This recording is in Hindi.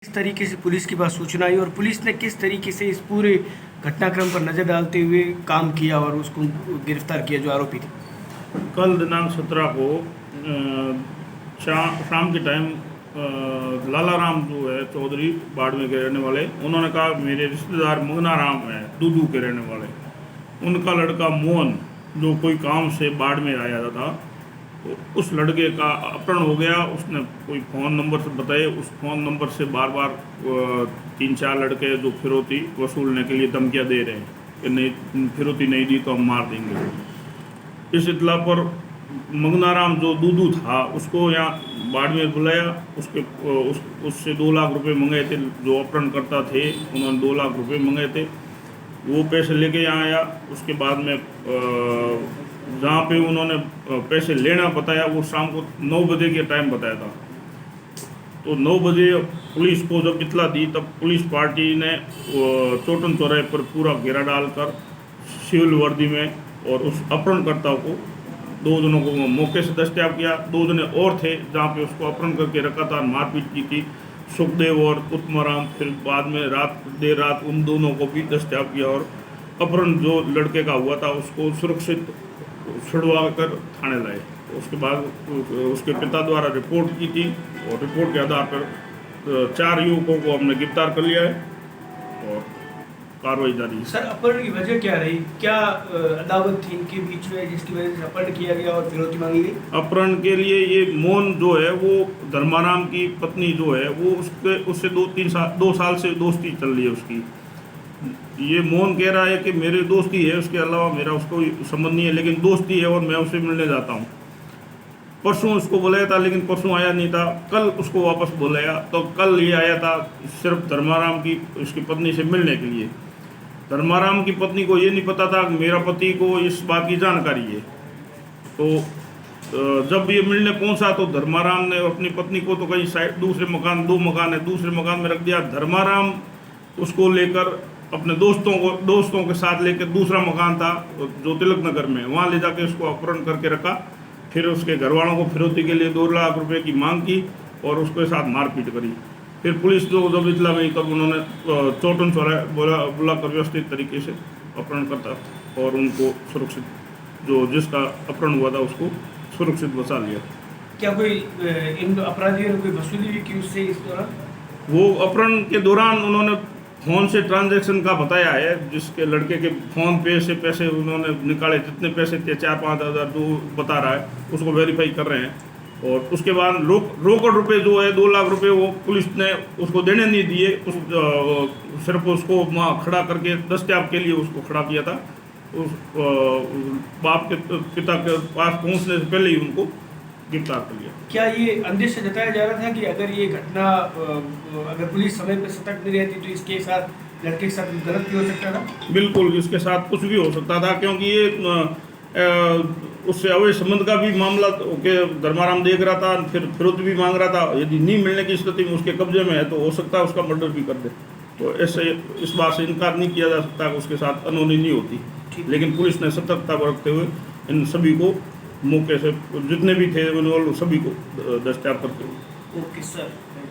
किस तरीके से पुलिस के पास सूचना आई और पुलिस ने किस तरीके से इस पूरे घटनाक्रम पर नज़र डालते हुए काम किया और उसको गिरफ्तार किया जो आरोपी थे। कल दिनांक 17 को शाम के टाइम लाला राम जो है चौधरी बाड़मेर के रहने वाले, उन्होंने कहा मेरे रिश्तेदार मंगना राम है दूदू के रहने वाले, उनका लड़का मोहन जो कोई काम से बाड़मेर आया था, तो उस लड़के का अपहरण हो गया। उसने कोई फ़ोन नंबर से बताए, उस फ़ोन नंबर से बार बार 3-4 लड़के जो फिरौती वसूलने के लिए धमकियाँ दे रहे हैं कि नहीं, फिरौती नहीं दी तो हम मार देंगे। इस इतला पर मंगना राम जो दूदू था उसको यहाँ बाड़मेर बुलाया। उससे 2 लाख रुपए मंगाए थे। जो अपहरणकर्ता थे उन्होंने 2 लाख रुपए मंगाए थे, वो पैसे लेके यहाँ आया। उसके बाद में जहाँ पे उन्होंने पैसे लेना बताया वो शाम को 9 बजे के टाइम बताया था। तो 9 बजे पुलिस को जब इतला दी तब पुलिस पार्टी ने चोटन चौराहे पर पूरा घेरा डालकर सिविल वर्दी में और उस अपहरणकर्ता को 2 जनों को मौके से दस्तयाब किया। 2 जने और थे जहाँ पे उसको अपहरण करके रखा था, मारपीट की थी, सुखदेव और उत्तमराम। फिर बाद में देर रात उन दोनों को भी दस्तयाब किया और अपहरण जो लड़के का हुआ था उसको सुरक्षित छुड़वा कर थाने लाए। उसके बाद उसके पिता द्वारा रिपोर्ट की थी और रिपोर्ट के आधार पर 4 युवकों को हमने गिरफ्तार कर लिया है और कार्रवाई जारी है। सर, अपहरण की वजह क्या रही? क्या अदावत थी इनके बीच में जिसकी वजह से अपहरण किया गया और फिरौती मांगी गई? अपहरण के लिए ये मोहन जो है वो धर्माराम की पत्नी जो है वो उससे 2 साल से दोस्ती चल रही है उसकी। ये मोहन कह रहा है कि मेरी दोस्ती है, उसके अलावा मेरा उसको संबंध नहीं है, लेकिन दोस्ती है और मैं उससे मिलने जाता हूँ। परसों उसको बुलाया था लेकिन परसों आया नहीं था। कल उसको वापस बुलाया तो कल ये आया था सिर्फ धर्माराम की उसकी पत्नी से मिलने के लिए। धर्माराम की पत्नी को ये नहीं पता था कि मेरा पति को इस बात की जानकारी है। तो जब ये मिलने पहुंचा तो धर्माराम ने अपनी पत्नी को तो कहीं साइड दूसरे मकान 2 मकान है दूसरे मकान में रख दिया। धर्माराम उसको लेकर अपने दोस्तों के साथ लेकर दूसरा मकान था जो तिलक नगर में, वहाँ ले जाके उसको अपहरण करके रखा। फिर उसके घर वालों को फिरौती के लिए 2 लाख रुपए की मांग की और उसके साथ मारपीट करी। फिर पुलिस जो जब इतला गई तब उन्होंने चोटन चौराहे बुलाकर व्यवस्थित तरीके से अपहरण करता और उनको सुरक्षित जो जिसका अपहरण हुआ था उसको सुरक्षित बचा लिया। क्या कोई इन अपराधियों ने कोई वसूली भी की उससे इस दौरान? वो अपहरण के दौरान उन्होंने फ़ोन से ट्रांजैक्शन का बताया है, जिसके लड़के के फ़ोन पे से पैसे उन्होंने निकाले, जितने पैसे थे 4-5 हज़ार जो बता रहा है उसको वेरीफाई कर रहे हैं। और उसके बाद रोकड़ रुपए जो है 2 लाख रुपए वो पुलिस ने उसको देने नहीं दिए। सिर्फ उसको वहाँ खड़ा करके दस्तयाब के लिए उसको खड़ा किया था। उस बाप के पिता के पास पहुँचने से पहले ही उनको गिरफ्तार कर लिया। क्या ये अंदेशा जताया जा रहा था कि अगर ये घटना अगर पुलिस समय पर सतर्क नहीं रहती तो इसके साथ लड़के के साथ गलत भी हो सकता था? बिल्कुल, इसके साथ कुछ भी हो सकता था, क्योंकि ये उससे अवैध संबंध का भी मामला के धर्माराम देख रहा था, फिर फिरौती भी मांग रहा था। यदि नहीं मिलने की स्थिति में उसके कब्जे में है तो हो सकता है उसका मर्डर भी कर दे। तो ऐसे इस बात से इनकार नहीं किया जा सकता कि उसके साथ अनहोनी नहीं होती। लेकिन पुलिस ने सतर्कता बरतते हुए इन सभी को मौके से जितने भी थे उन सभी को दस्तयाब करते हुए। Okay sir.